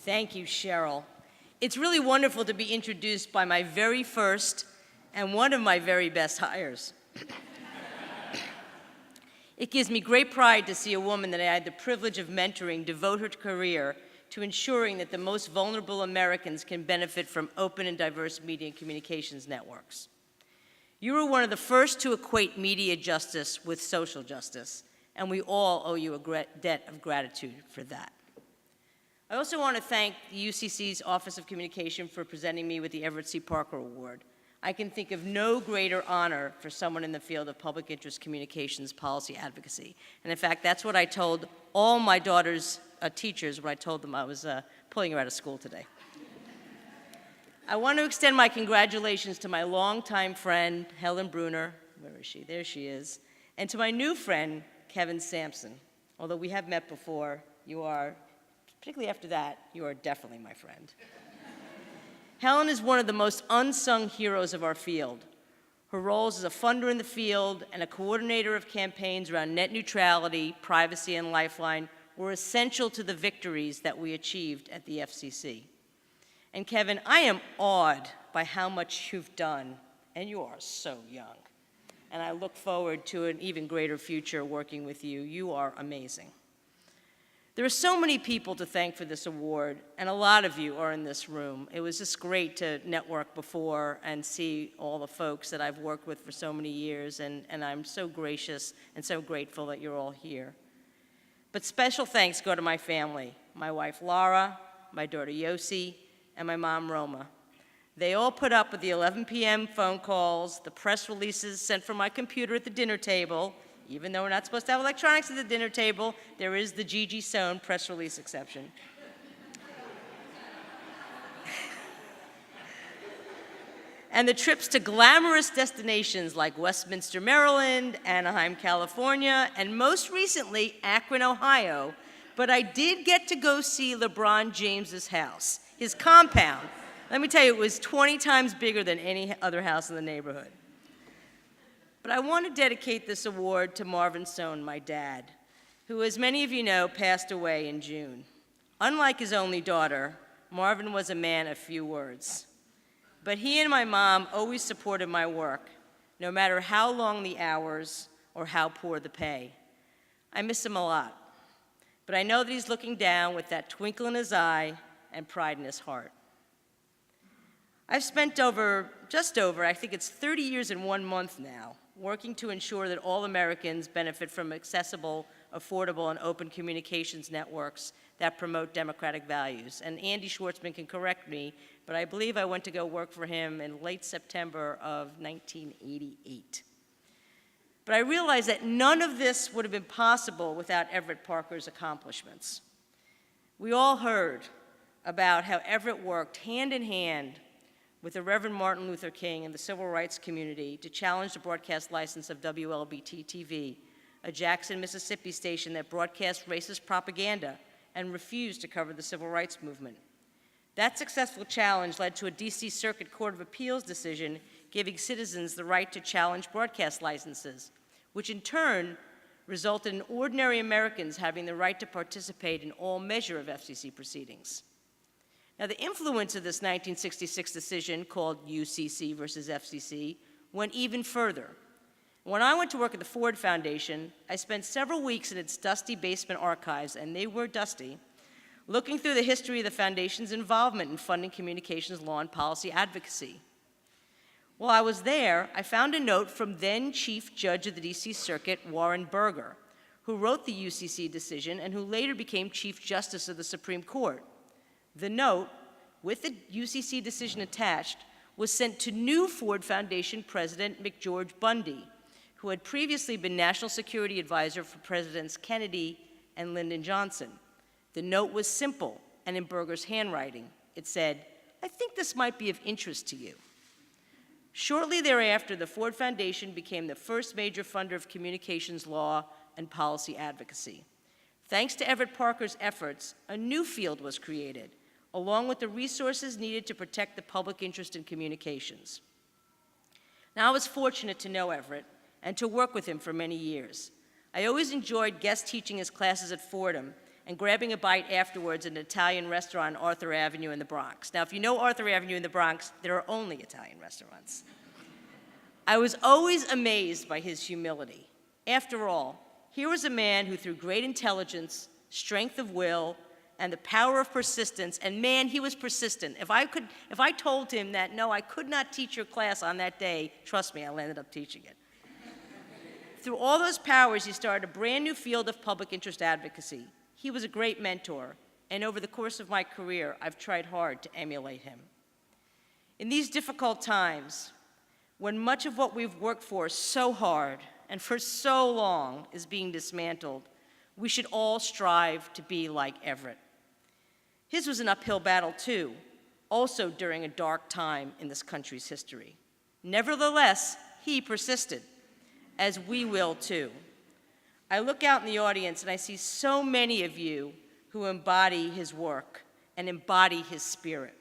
Thank you, Cheryl. It's really wonderful to be introduced by my very first and one of my very best hires. It gives me great pride to see a woman that I had the privilege of mentoring devote her career to ensuring that the most vulnerable Americans can benefit from open and diverse media and communications networks. You were one of the first to equate media justice with social justice, and we all owe you a debt of gratitude for that. I also want to thank the UCC's Office of Communication for presenting me with the Everett C. Parker Award. I can think of no greater honor for someone in the field of public interest communications policy advocacy. And in fact, that's what I told all my daughter's teachers when I told them I was pulling her out of school today. I want to extend my congratulations to my longtime friend, Helen Bruner. Where is she? There she is. And to my new friend, Kevin Sampson. Although we have met before, you are, particularly after that, you are definitely my friend. Helen is one of the most unsung heroes of our field. Her roles as a funder in the field and a coordinator of campaigns around net neutrality, privacy, and Lifeline were essential to the victories that we achieved at the FCC. And Kevin, I am awed by how much you've done, and you are so young. And I look forward to an even greater future working with you. You are amazing. There are so many people to thank for this award, and a lot of you are in this room. It was just great to network before and see all the folks that I've worked with for so many years, and I'm so gracious and so grateful that you're all here. But special thanks go to my family, my wife Laura, my daughter Yossi, and my mom Roma. They all put up with the 11 p.m. phone calls, the press releases sent from my computer at the dinner table. Even though we're not supposed to have electronics at the dinner table, there is the Gigi Sohn press release exception. And the trips to glamorous destinations like Westminster, Maryland, Anaheim, California, and most recently, Akron, Ohio. But I did get to go see LeBron James's house, his compound. Let me tell you, it was 20 times bigger than any other house in the neighborhood. But I want to dedicate this award to Marvin Sohn, my dad, who, as many of you know, passed away in June. Unlike his only daughter, Marvin was a man of few words. But he and my mom always supported my work, no matter how long the hours or how poor the pay. I miss him a lot, but I know that he's looking down with that twinkle in his eye and pride in his heart. I've spent just over, I think it's 30 years and 1 month now, working to ensure that all Americans benefit from accessible, affordable, and open communications networks that promote democratic values. And Andy Schwartzman can correct me, but I believe I went to go work for him in late September of 1988. But I realized that none of this would have been possible without Everett Parker's accomplishments. We all heard about how Everett worked hand in hand with the Reverend Martin Luther King and the civil rights community to challenge the broadcast license of WLBT-TV, a Jackson, Mississippi station that broadcast racist propaganda and refused to cover the civil rights movement. That successful challenge led to a DC Circuit Court of Appeals decision giving citizens the right to challenge broadcast licenses, which in turn resulted in ordinary Americans having the right to participate in all measure of FCC proceedings. Now, the influence of this 1966 decision, called UCC versus FCC, went even further. When I went to work at the Ford Foundation, I spent several weeks in its dusty basement archives, and they were dusty, looking through the history of the Foundation's involvement in funding communications law and policy advocacy. While I was there, I found a note from then Chief Judge of the DC Circuit, Warren Burger, who wrote the UCC decision and who later became Chief Justice of the Supreme Court. The note, with the UCC decision attached, was sent to new Ford Foundation President McGeorge Bundy, who had previously been National Security Advisor for Presidents Kennedy and Lyndon Johnson. The note was simple and in Burger's handwriting. It said, "I think this might be of interest to you." Shortly thereafter, the Ford Foundation became the first major funder of communications law and policy advocacy. Thanks to Everett Parker's efforts, a new field was created, along with the resources needed to protect the public interest in communications. Now, I was fortunate to know Everett and to work with him for many years. I always enjoyed guest teaching his classes at Fordham, and grabbing a bite afterwards at an Italian restaurant on Arthur Avenue in the Bronx. Now, if you know Arthur Avenue in the Bronx, there are only Italian restaurants. I was always amazed by his humility. After all, here was a man who, through great intelligence, strength of will, and the power of persistence, and man, he was persistent. If I told him that, no, I could not teach your class on that day, trust me, I ended up teaching it. Through all those powers, he started a brand new field of public interest advocacy. He was a great mentor, and over the course of my career, I've tried hard to emulate him. In these difficult times, when much of what we've worked for so hard and for so long is being dismantled, we should all strive to be like Everett. His was an uphill battle too, also during a dark time in this country's history. Nevertheless, he persisted, as we will too. I look out in the audience and I see so many of you who embody his work and embody his spirit.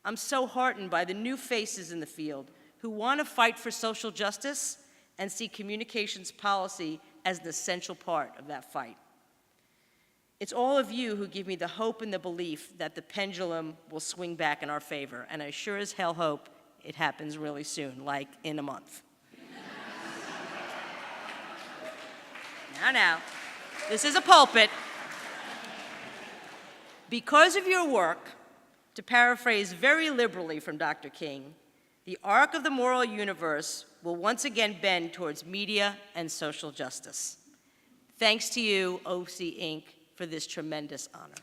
I'm so heartened by the new faces in the field who want to fight for social justice and see communications policy as an essential part of that fight. It's all of you who give me the hope and the belief that the pendulum will swing back in our favor, and I sure as hell hope it happens really soon, like in a month. Now, this is a pulpit. Because of your work, to paraphrase very liberally from Dr. King, the arc of the moral universe will once again bend towards media and social justice. Thanks to you, OC Inc., for this tremendous honor.